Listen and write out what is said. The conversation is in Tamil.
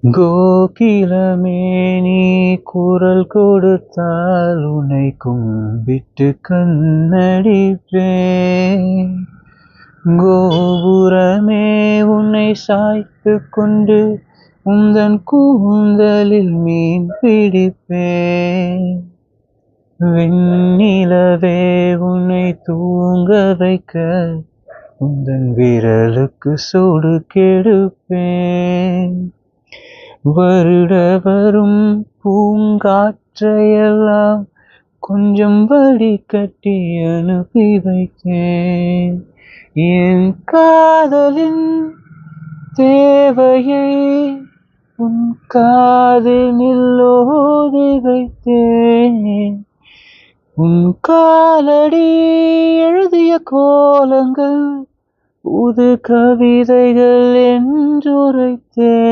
கோகிலமே நீ குரல் கொடுத்தால் உன்னை கும்பிட்டு கண்ணடிப்பேன். கோபுரமே உன்னை சாய்த்து கொண்டு உந்தன் கூந்தலில் மீன் பிடிப்பேன். வெண்ணிலவே உன்னை தூங்க வைக்க உந்தன் விரலுக்கு சூடு கெடுப்பேன். வருட வரும் பூங்காற்றையெல்லாம் கொஞ்சம் வடிகட்டி அனுப்பி வைத்தேன். என் காதலின் தேவையை உன் காதினில் ஓதி வைத்தேன். உன் காலடி எழுதிய கோலங்கள் புது கவிதைகள் என்றுரைத்தேன்.